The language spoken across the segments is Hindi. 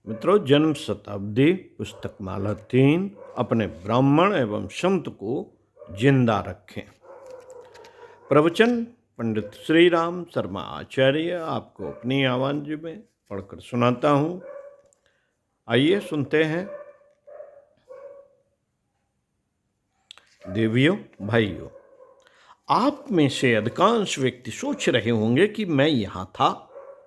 मित्रों, जन्म शताब्दी पुस्तक माला 3 अपने ब्राह्मण एवं संत को जिंदा रखें। प्रवचन पंडित श्री राम शर्मा आचार्य आपको अपनी आवाज में पढ़कर सुनाता हूँ। आइए सुनते हैं। देवियों, भाइयों, आप में से अधिकांश व्यक्ति सोच रहे होंगे कि मैं यहाँ था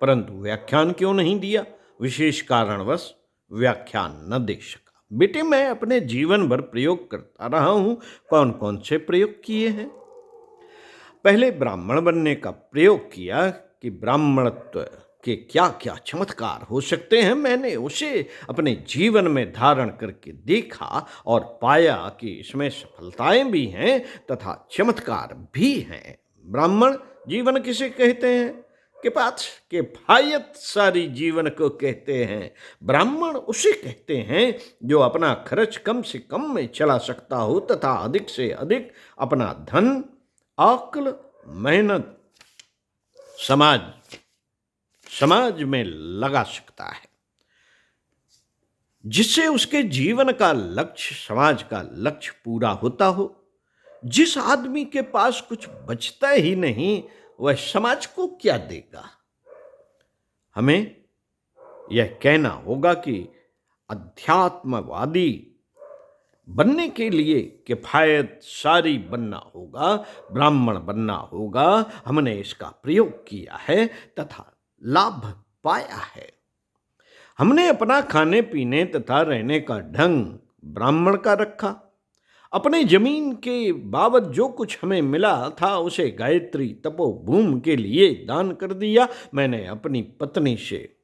परंतु व्याख्यान क्यों नहीं दिया। विशेष कारणवश व्याख्यान न दे सका। बेटे, मैं अपने जीवन भर प्रयोग करता रहा हूँ। कौन कौन से प्रयोग किए हैं? पहले ब्राह्मण बनने का प्रयोग किया कि ब्राह्मणत्व के क्या क्या चमत्कार हो सकते हैं। मैंने उसे अपने जीवन में धारण करके देखा और पाया कि इसमें सफलताएं भी हैं तथा चमत्कार भी हैं। ब्राह्मण जीवन किसे कहते हैं? किफायत सारी जीवन को कहते हैं। ब्राह्मण उसे कहते हैं जो अपना खर्च कम से कम में चला सकता हो तथा अधिक से अधिक अपना धन, अक्ल, मेहनत समाज में लगा सकता है, जिससे उसके जीवन का लक्ष्य, समाज का लक्ष्य पूरा होता हो। जिस आदमी के पास कुछ बचता ही नहीं, वह समाज को क्या देगा? हमें यह कहना होगा कि अध्यात्मवादी बनने के लिए किफायत सारी बनना होगा, ब्राह्मण बनना होगा। हमने इसका प्रयोग किया है तथा लाभ पाया है। हमने अपना खाने पीने तथा रहने का ढंग ब्राह्मण का रखा। अपने जमीन के बाबत जो कुछ हमें मिला था उसे गायत्री तपोभूमि के लिए दान कर दिया। मैंने अपनी पत्नी से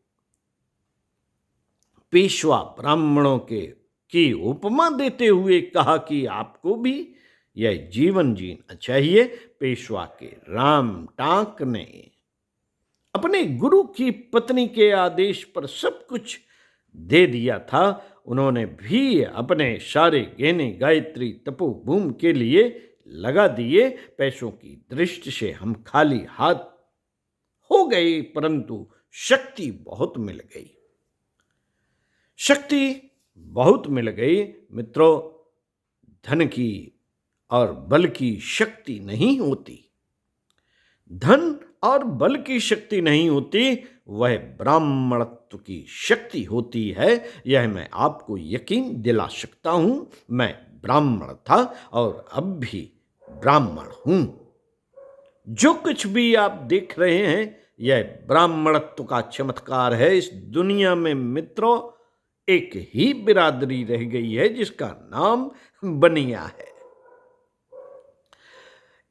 पेशवा ब्राह्मणों की उपमा देते हुए कहा कि आपको भी यह जीवन जीना चाहिए। पेशवा के राम टांक ने अपने गुरु की पत्नी के आदेश पर सब कुछ दे दिया था। उन्होंने भी अपने सारे गहने गायत्री तपोभूमि के लिए लगा दिए। पैसों की दृष्टि से हम खाली हाथ हो गए, परंतु शक्ति बहुत मिल गई। शक्ति बहुत मिल गई। मित्रों, धन की और बल की शक्ति नहीं होती। धन और बल की शक्ति नहीं होती, वह ब्राह्मणत्व की शक्ति होती है। यह मैं आपको यकीन दिला सकता हूं। मैं ब्राह्मण था और अब भी ब्राह्मण हूं। जो कुछ भी आप देख रहे हैं, यह ब्राह्मणत्व का चमत्कार है। इस दुनिया में मित्रों, एक ही बिरादरी रह गई है जिसका नाम बनिया है।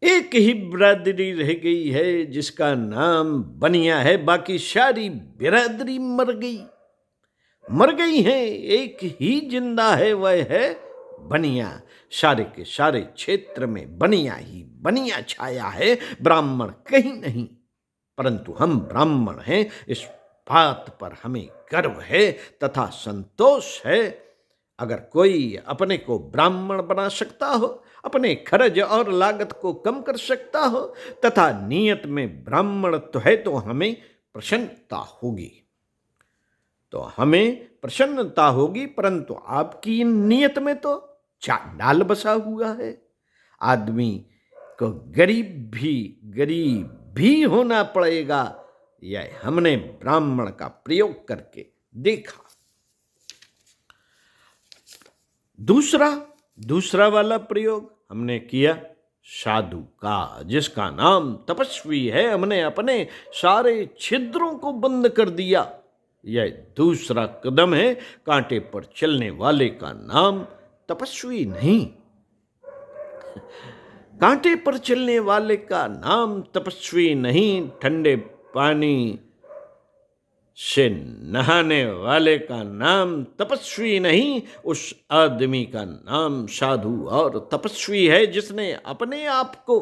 एक ही बिरादरी रह गई है जिसका नाम बनिया है। बाकी सारी बिरादरी मर गई है। एक ही जिंदा है, वह है बनिया। सारे के सारे क्षेत्र में बनिया छाया है, ब्राह्मण कहीं नहीं। परंतु हम ब्राह्मण हैं, इस बात पर हमें गर्व है तथा संतोष है। अगर कोई अपने को ब्राह्मण बना सकता हो, अपने खर्च और लागत को कम कर सकता हो तथा नियत में ब्राह्मणत्व है, तो हमें प्रसन्नता होगी। परंतु आपकी नियत में तो चांडाल बसा हुआ है। आदमी को गरीब भी होना पड़ेगा। यह हमने ब्राह्मण का प्रयोग करके देखा। दूसरा वाला प्रयोग हमने किया साधु का, जिसका नाम तपस्वी है। हमने अपने सारे छिद्रों को बंद कर दिया। यह दूसरा कदम है। कांटे पर चलने वाले का नाम तपस्वी नहीं। कांटे पर चलने वाले का नाम तपस्वी नहीं। ठंडे पानी से नहाने वाले का नाम तपस्वी नहीं। उस आदमी का नाम साधु और तपस्वी है। जिसने अपने आप को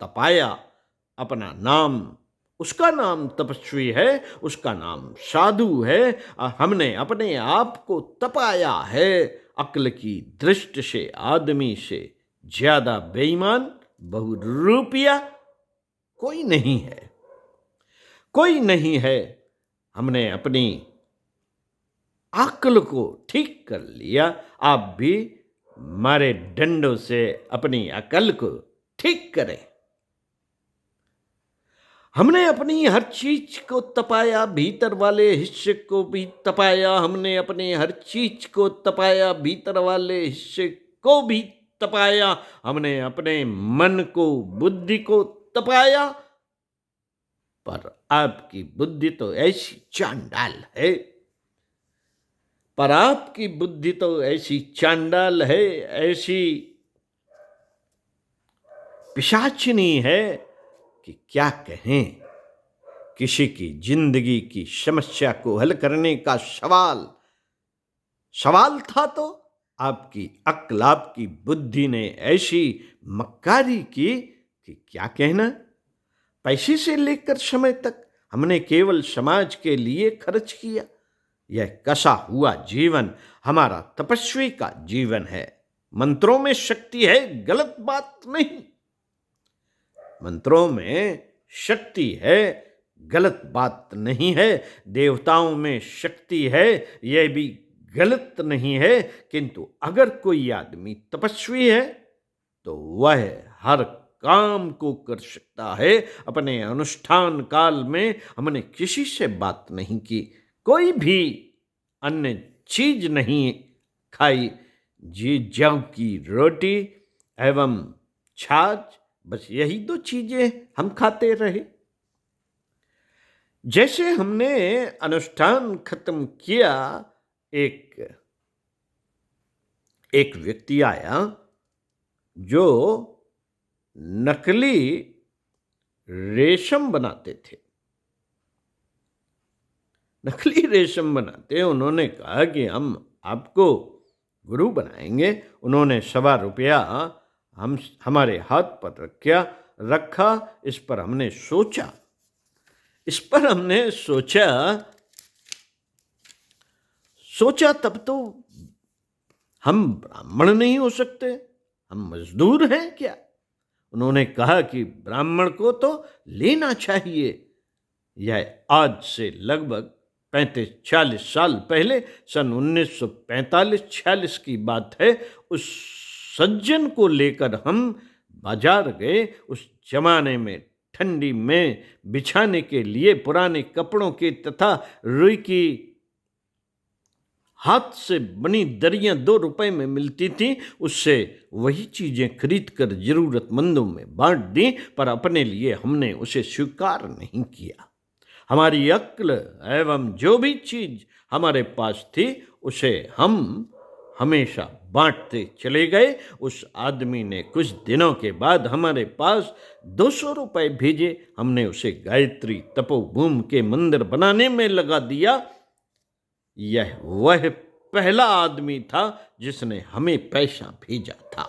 तपाया, उसका नाम तपस्वी है, उसका नाम साधु है। हमने अपने आप को तपाया है। अक्ल की दृष्टि से आदमी से ज्यादा बेईमान, बहुरूपिया कोई नहीं है। हमने अपनी अक्ल को ठीक कर लिया, आप भी मारे डंडों से अपनी अकल को ठीक करें। हमने अपनी हर चीज को तपाया, भीतर वाले हिस्से को भी तपाया। हमने अपने हर चीज को तपाया, भीतर वाले हिस्से को भी तपाया। हमने अपने मन को, बुद्धि को तपाया। पर आपकी बुद्धि तो ऐसी चांडाल है, पर आपकी बुद्धि तो ऐसी चांडाल है, ऐसी पिशाचिनी है कि क्या कहें। किसी की जिंदगी की समस्या को हल करने का सवाल था तो आपकी अक्ल, आपकी बुद्धि ने ऐसी मक्कारी की कि क्या कहना। पैसे से लेकर समय तक हमने केवल समाज के लिए खर्च किया। यह कसा हुआ जीवन हमारा तपस्वी का जीवन है। मंत्रों में शक्ति है, गलत बात नहीं। मंत्रों में शक्ति है, गलत बात नहीं है। देवताओं में शक्ति है, यह भी गलत नहीं है। किंतु अगर कोई आदमी तपस्वी है तो वह हर काम को कर सकता है। अपने अनुष्ठान काल में हमने किसी से बात नहीं की, कोई भी अन्य चीज नहीं खाई। जी जौ की रोटी एवं छाछ, बस यही दो चीजें हम खाते रहे। जैसे हमने अनुष्ठान खत्म किया, एक व्यक्ति आया जो नकली रेशम बनाते थे। नकली रेशम बनाते, उन्होंने कहा कि हम आपको गुरु बनाएंगे। उन्होंने ₹1.25 हमारे हाथ पर रखा। इस पर हमने सोचा तब तो हम ब्राह्मण नहीं हो सकते, हम मजदूर हैं क्या। उन्होंने कहा कि ब्राह्मण को तो लेना चाहिए। यह आज से लगभग 35-40 साल पहले, सन 1945-46 की बात है। उस सज्जन को लेकर हम बाजार गए। उस जमाने में ठंडी में बिछाने के लिए पुराने कपड़ों के तथा रुई की हाथ से बनी दरियां ₹2 में मिलती थी। उससे वही चीजें खरीद कर जरूरतमंदों में बांट दी, पर अपने लिए हमने उसे स्वीकार नहीं किया। हमारी अक्ल एवं जो भी चीज हमारे पास थी उसे हम हमेशा बांटते चले गए। उस आदमी ने कुछ दिनों के बाद हमारे पास ₹200 भेजे। हमने उसे गायत्री तपोभूमि के मंदिर बनाने में लगा दिया। यह वह पहला आदमी था जिसने हमें पैसा भेजा था।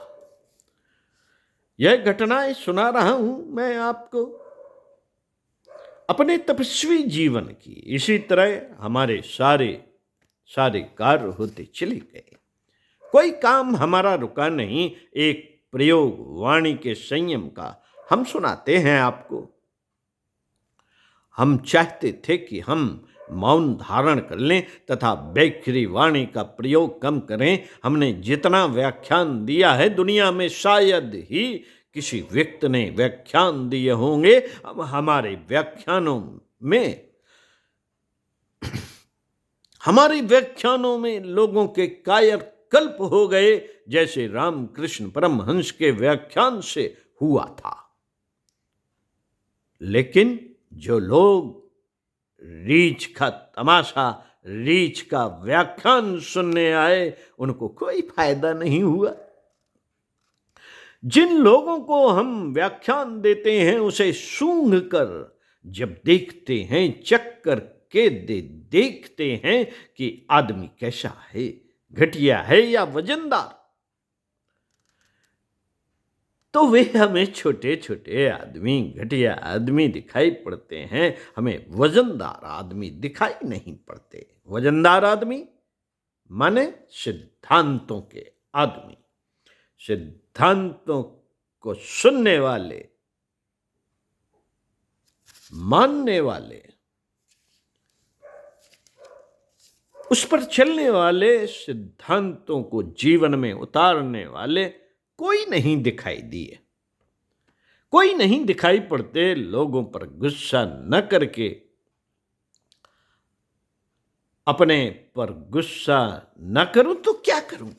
यह घटनाएं सुना रहा हूं मैं आपको अपने तपस्वी जीवन की। इसी तरह हमारे सारे कार्य होते चले गए, कोई काम हमारा रुका नहीं। एक प्रयोग वाणी के संयम का हम सुनाते हैं आपको। हम चाहते थे कि हम मौन धारण कर लें तथा बैखरी वाणी का प्रयोग कम करें। हमने जितना व्याख्यान दिया है, दुनिया में शायद ही किसी व्यक्ति ने व्याख्यान दिए होंगे। अब हमारे व्याख्यानों में लोगों के कायरकल्प हो गए, जैसे रामकृष्ण परमहंस के व्याख्यान से हुआ था। लेकिन जो लोग रीछ का तमाशा, रीछ का व्याख्यान सुनने आए, उनको कोई फायदा नहीं हुआ। जिन लोगों को हम व्याख्यान देते हैं उसे सूंघ कर जब देखते हैं, चक कर के देखते हैं कि आदमी कैसा है, घटिया है या वजनदार, तो वे हमें छोटे छोटे आदमी, घटिया आदमी दिखाई पड़ते हैं। हमें वजनदार आदमी दिखाई नहीं पड़ते। वजनदार आदमी माने सिद्धांतों के आदमी, सिद्धांतों को सुनने वाले, मानने वाले, उस पर चलने वाले सिद्धांतों को जीवन में उतारने वाले कोई नहीं दिखाई दिए, कोई नहीं दिखाई पड़ते। लोगों पर गुस्सा न करके अपने पर गुस्सा न करूं तो क्या करूं?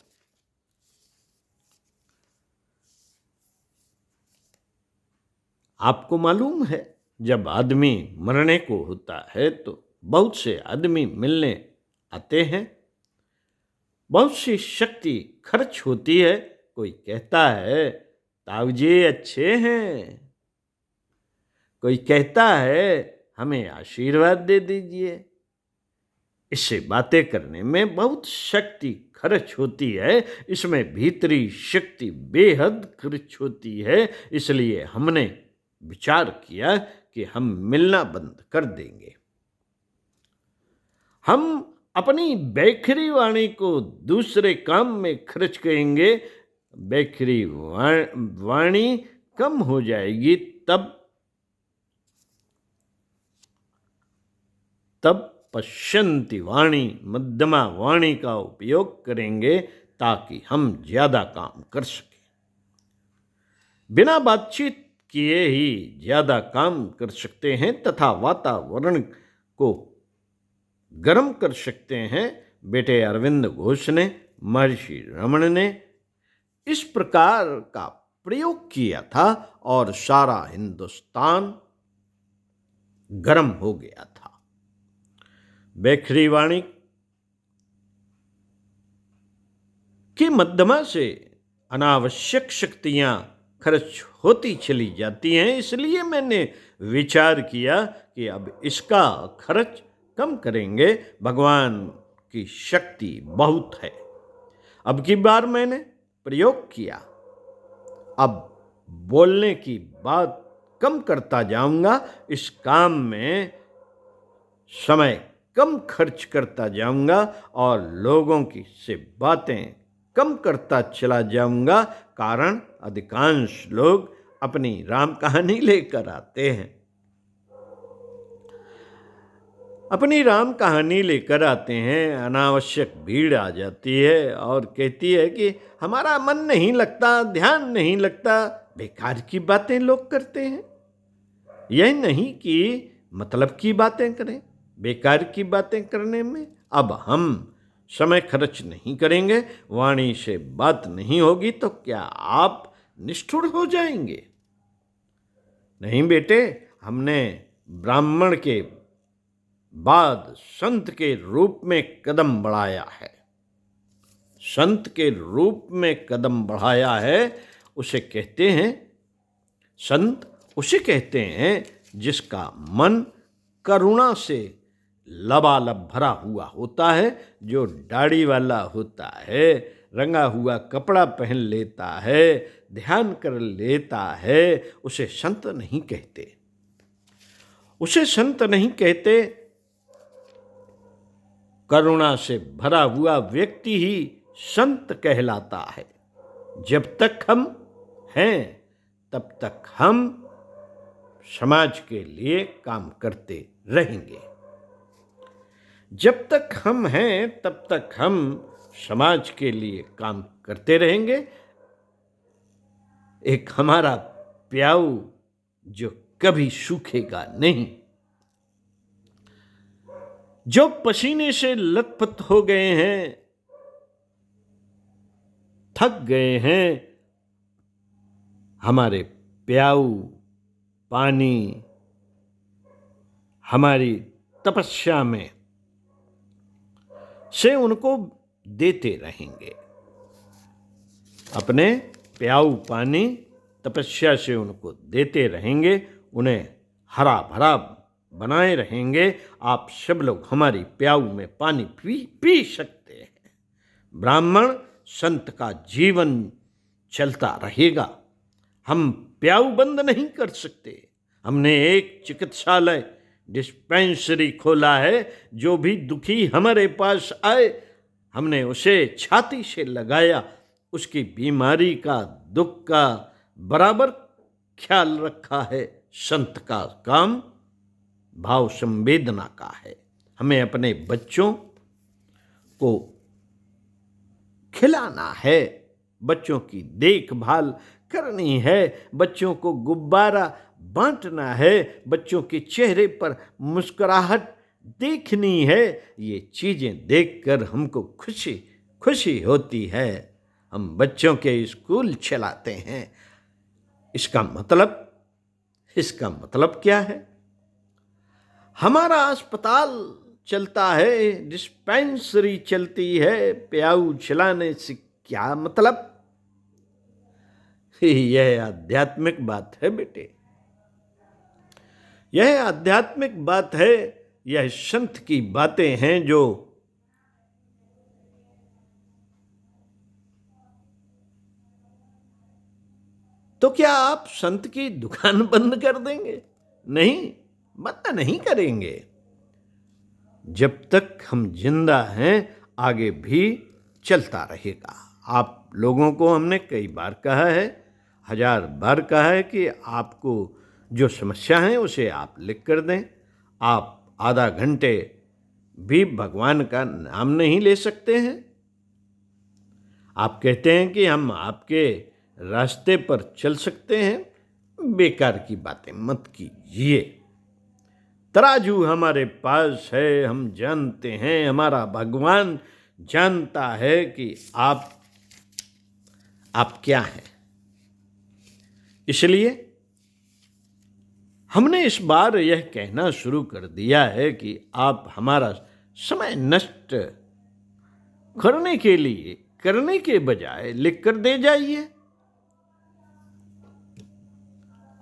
आपको मालूम है, जब आदमी मरने को होता है तो बहुत से आदमी मिलने आते हैं, बहुत सी शक्ति खर्च होती है। कोई कहता है ताऊजी अच्छे हैं, कोई कहता है हमें आशीर्वाद दे दीजिए। इससे बातें करने में बहुत शक्ति खर्च होती है, इसमें भीतरी शक्ति बेहद खर्च होती है। इसलिए हमने विचार किया कि हम मिलना बंद कर देंगे। हम अपनी बैखरी वाणी को दूसरे काम में खर्च करेंगे। बैखरी वाणी कम हो जाएगी, तब पश्यन्ति वाणी, मध्यमा वाणी का उपयोग करेंगे ताकि हम ज्यादा काम कर सकें। बिना बातचीत किए ही ज्यादा काम कर सकते हैं तथा वातावरण को गर्म कर सकते हैं। बेटे अरविंद घोष ने, महर्षि रमण ने इस प्रकार का प्रयोग किया था और सारा हिंदुस्तान गर्म हो गया था। बैखरी वाणी की मध्यमा से अनावश्यक शक्तियां खर्च होती चली जाती हैं। इसलिए मैंने विचार किया कि अब इसका खर्च कम करेंगे। भगवान की शक्ति बहुत है। अब की बार मैंने प्रयोग किया, अब बोलने की बात कम करता जाऊंगा, इस काम में समय कम खर्च करता जाऊंगा और लोगों की से बातें कम करता चला जाऊंगा। कारण अधिकांश लोग अपनी राम कहानी लेकर आते हैं, अपनी राम कहानी लेकर आते हैं। अनावश्यक भीड़ आ जाती है और कहती है कि हमारा मन नहीं लगता, ध्यान नहीं लगता। बेकार की बातें लोग करते हैं। यह नहीं कि मतलब की बातें करें, बेकार की बातें करने में अब हम समय खर्च नहीं करेंगे। वाणी से बात नहीं होगी तो क्या आप निष्ठुर हो जाएंगे? नहीं बेटे, हमने ब्राह्मण के बाद संत के रूप में कदम बढ़ाया है। संत के रूप में कदम बढ़ाया है, उसे कहते हैं संत। उसे कहते हैं जिसका मन करुणा से लबालब भरा हुआ होता है, जो दाढ़ी वाला होता है, रंगा हुआ कपड़ा पहन लेता है, ध्यान कर लेता है, उसे संत नहीं कहते। उसे संत नहीं कहते। करुणा से भरा हुआ व्यक्ति ही संत कहलाता है। जब तक हम हैं तब तक हम समाज के लिए काम करते रहेंगे। जब तक हम हैं तब तक हम समाज के लिए काम करते रहेंगे। एक हमारा प्याऊ जो कभी सूखेगा नहीं, जो पसीने से लथपथ हो गए हैं, थक गए हैं, हमारे प्याऊ पानी हमारी तपस्या में से उनको देते रहेंगे। अपने प्याऊ पानी तपस्या से उनको देते रहेंगे, उन्हें हरा भरा बनाए रहेंगे। आप सब लोग हमारी प्याऊ में पानी पी सकते हैं। ब्राह्मण संत का जीवन चलता रहेगा। हम प्याऊ बंद नहीं कर सकते। हमने एक चिकित्सालय डिस्पेंसरी खोला है। जो भी दुखी हमारे पास आए, हमने उसे छाती से लगाया, उसकी बीमारी का, दुख का बराबर ख्याल रखा है। संत का काम भाव संवेदना का है। हमें अपने बच्चों को खिलाना है, बच्चों की देखभाल करनी है, बच्चों को गुब्बारा बांटना है, बच्चों के चेहरे पर मुस्कुराहट देखनी है। ये चीजें देखकर हमको खुशी खुशी होती है। हम बच्चों के स्कूल चलाते हैं। इसका मतलब क्या है? हमारा अस्पताल चलता है, डिस्पेंसरी चलती है, प्याऊ चलाने से क्या मतलब? यह आध्यात्मिक बात है बेटे, यह आध्यात्मिक बात है। यह संत की बातें हैं जो तो क्या आप संत की दुकान बंद कर देंगे? नहीं, बंद नहीं करेंगे। जब तक हम जिंदा हैं आगे भी चलता रहेगा। आप लोगों को हमने कई बार कहा है, 1000 बार कहा है कि आपको जो समस्या है उसे आप लिख कर दें। आप आधा घंटे भी भगवान का नाम नहीं ले सकते हैं? आप कहते हैं कि हम आपके रास्ते पर चल सकते हैं। बेकार की बातें मत कीजिए। तराजू हमारे पास है, हम जानते हैं, हमारा भगवान जानता है कि आप क्या हैं। इसलिए हमने इस बार यह कहना शुरू कर दिया है कि आप हमारा समय नष्ट करने के बजाय लिख कर दे जाइए।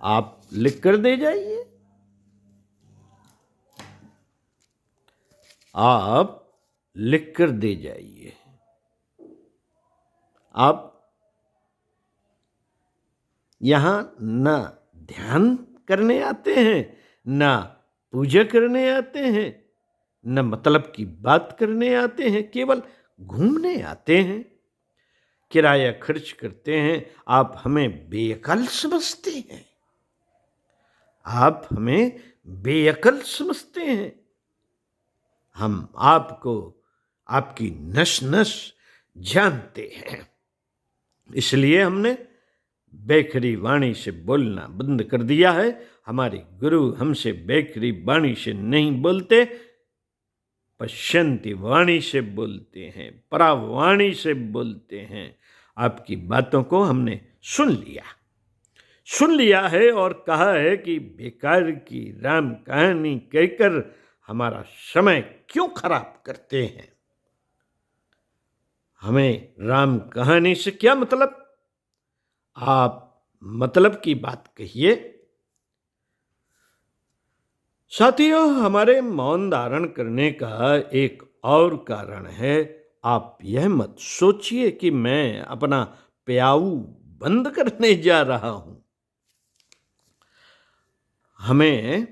आप लिख कर दे जाइए। आप लिख कर दे जाइए। आप यहां ना ध्यान करने आते हैं, ना पूजा करने आते हैं, न मतलब की बात करने आते हैं, केवल घूमने आते हैं, किराया खर्च करते हैं। आप हमें बेअकल समझते हैं। आप हमें बेअकल समझते हैं। हम आपको, आपकी नस नस जानते हैं। इसलिए हमने बेखरी वाणी से बोलना बंद कर दिया है। हमारे गुरु हमसे बेखरी वाणी से नहीं बोलते, पश्यंती वाणी से बोलते हैं, परावाणी से बोलते हैं। आपकी बातों को हमने सुन लिया है और कहा है कि बेकार की राम कहानी कहकर हमारा समय क्यों खराब करते हैं? हमें राम कहानी से क्या मतलब? आप मतलब की बात कहिए। साथियों, हमारे मौन धारण करने का एक और कारण है। आप यह मत सोचिए कि मैं अपना प्याऊ बंद करने जा रहा हूं। हमें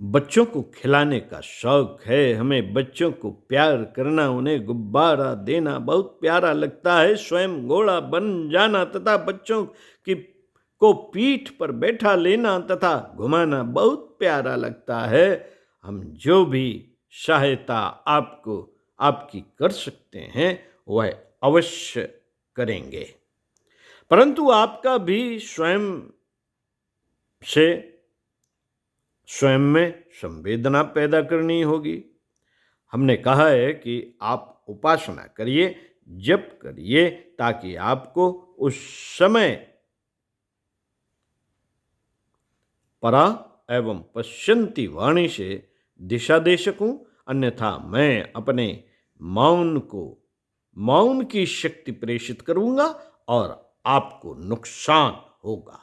बच्चों को खिलाने का शौक है। हमें बच्चों को प्यार करना, उन्हें गुब्बारा देना बहुत प्यारा लगता है। स्वयं घोड़ा बन जाना तथा बच्चों की को पीठ पर बैठा लेना तथा घुमाना बहुत प्यारा लगता है। हम जो भी सहायता आपकी कर सकते हैं वह अवश्य करेंगे, परंतु आपका भी स्वयं में संवेदना पैदा करनी होगी। हमने कहा है कि आप उपासना करिए, जप करिए, ताकि आपको उस समय परा एवं पश्यंती वाणी से दिशा दे सकूं। अन्यथा मैं अपने मौन की शक्ति प्रेषित करूंगा और आपको नुकसान होगा।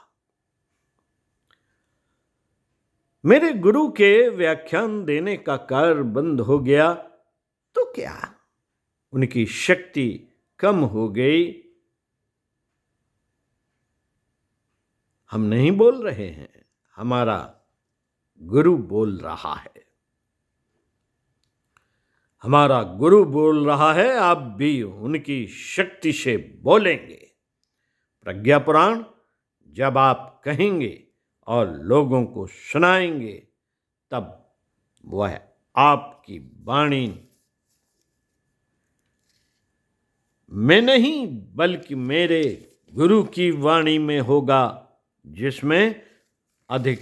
मेरे गुरु के व्याख्यान देने का कार्य बंद हो गया तो क्या, उनकी शक्ति कम हो गई? हम नहीं बोल रहे हैं, हमारा गुरु बोल रहा है। हमारा गुरु बोल रहा है, आप भी उनकी शक्ति से बोलेंगे। प्रज्ञा पुराण जब आप कहेंगे और लोगों को सुनाएंगे, तब वह आपकी वाणी में नहीं बल्कि मेरे गुरु की वाणी में होगा, जिसमें अधिक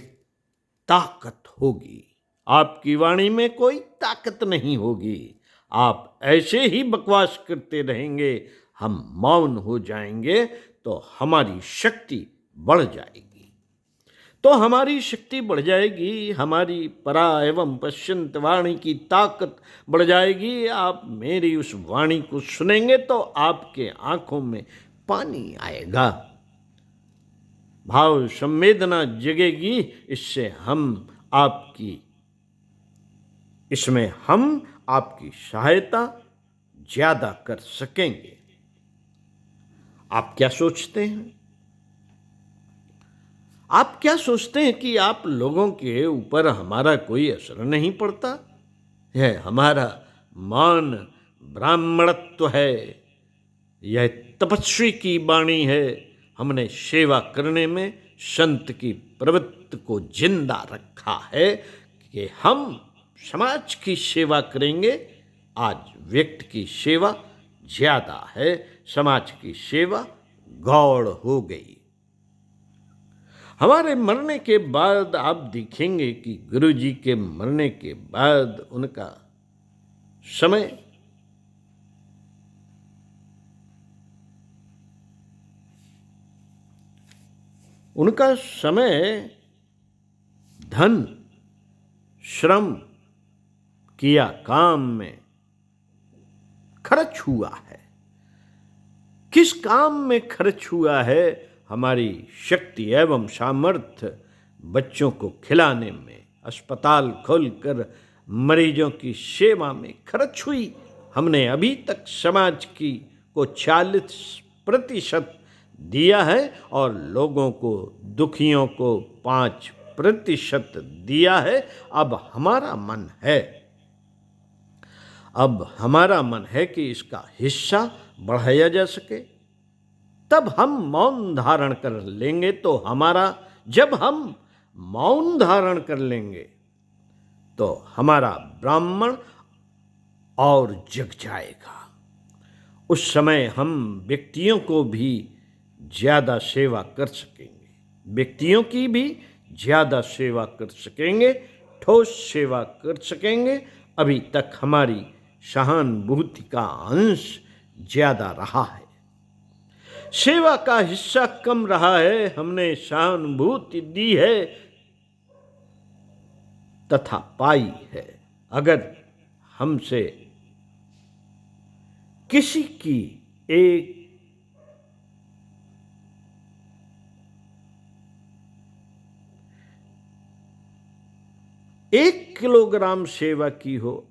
ताकत होगी। आपकी वाणी में कोई ताकत नहीं होगी। आप ऐसे ही बकवास करते रहेंगे, हम मौन हो जाएंगे तो हमारी शक्ति बढ़ जाएगी। तो हमारी शक्ति बढ़ जाएगी, हमारी परा एवं पश्चिंत वाणी की ताकत बढ़ जाएगी। आप मेरी उस वाणी को सुनेंगे तो आपके आंखों में पानी आएगा, भाव संवेदना जगेगी। इसमें हम आपकी सहायता ज्यादा कर सकेंगे। आप क्या सोचते हैं? आप क्या सोचते हैं कि आप लोगों के ऊपर हमारा कोई असर नहीं पड़ता? यह हमारा मान ब्राह्मणत्व है, यह तपस्वी की वाणी है। हमने सेवा करने में संत की प्रवृत्ति को जिंदा रखा है कि हम समाज की सेवा करेंगे। आज व्यक्ति की सेवा ज्यादा है, समाज की सेवा गौड़ हो गई। हमारे मरने के बाद आप देखेंगे कि गुरु जी के मरने के बाद उनका समय धन श्रम किया काम में खर्च हुआ है। किस काम में खर्च हुआ है? हमारी शक्ति एवं सामर्थ्य बच्चों को खिलाने में, अस्पताल खोलकर मरीजों की सेवा में खर्च हुई। हमने अभी तक समाज को 40% दिया है और लोगों को, दुखियों को 5% दिया है। अब हमारा मन है कि इसका हिस्सा बढ़ाया जा सके। तब हम मौन धारण कर लेंगे जब हम मौन धारण कर लेंगे तो हमारा ब्राह्मण और जग जाएगा। उस समय हम व्यक्तियों को भी ज्यादा सेवा कर सकेंगे, व्यक्तियों की भी ज्यादा सेवा कर सकेंगे, ठोस सेवा कर सकेंगे। अभी तक हमारी सहानुभूति का अंश ज्यादा रहा है, सेवा का हिस्सा कम रहा है। हमने सहानुभूति दी है तथा पाई है। अगर हमसे किसी की 1 किलोग्राम सेवा की हो,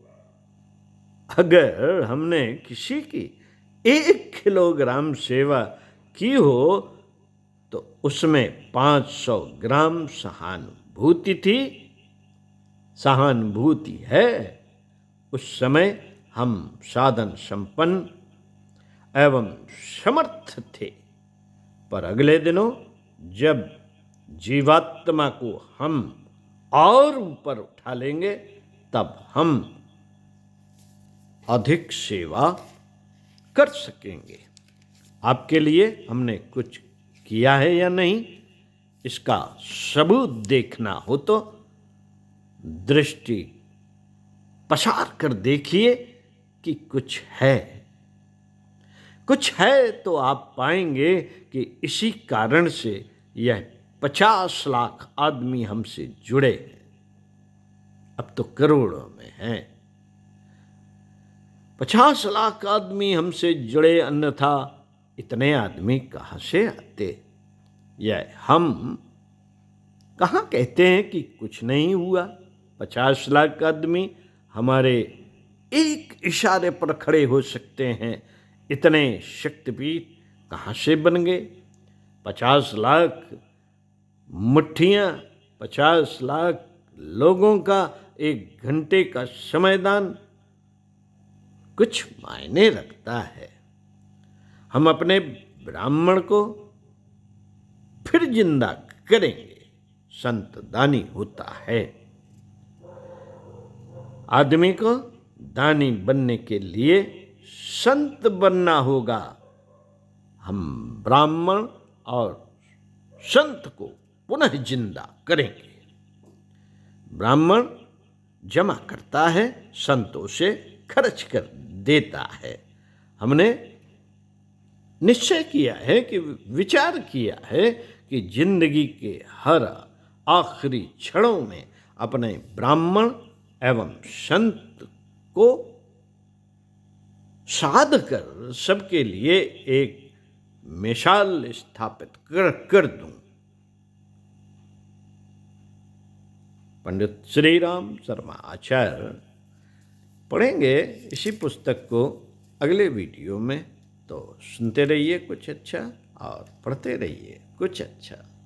अगर हमने किसी की 1 किलोग्राम सेवा की हो तो उसमें 500 ग्राम सहानुभूति थी, सहानुभूति है। उस समय हम साधन संपन्न एवं समर्थ थे। पर अगले दिनों जब जीवात्मा को हम और ऊपर उठा लेंगे तब हम अधिक सेवा कर सकेंगे। आपके लिए हमने कुछ किया है या नहीं, इसका सबूत देखना हो तो दृष्टि पसार कर देखिए कि कुछ है तो आप पाएंगे कि इसी कारण से यह 50 लाख आदमी हमसे जुड़े हैं। अब तो करोड़ों में हैं। 50 लाख आदमी हमसे जुड़े, अन्यथा इतने आदमी कहाँ से आते? यह हम कहाँ कहते हैं कि कुछ नहीं हुआ। 50 लाख आदमी हमारे एक इशारे पर खड़े हो सकते हैं। इतने शक्तिपीठ कहाँ से बन गए? 50 लाख मुट्ठियाँ, 50 लाख लोगों का 1 घंटे का समयदान कुछ मायने रखता है। हम अपने ब्राह्मण को फिर जिंदा करेंगे। संत दानी होता है। आदमी को दानी बनने के लिए संत बनना होगा। हम ब्राह्मण और संत को पुनः जिंदा करेंगे। ब्राह्मण जमा करता है, संतों से खर्च कर देता है। हमने निश्चय किया है कि विचार किया है कि जिंदगी के हर आखिरी क्षणों में अपने ब्राह्मण एवं संत को साध कर सबके लिए एक मिसाल स्थापित कर दूं। पंडित श्री राम शर्मा आचार्य पढ़ेंगे इसी पुस्तक को अगले वीडियो में। तो सुनते रहिए कुछ अच्छा और पढ़ते रहिए कुछ अच्छा।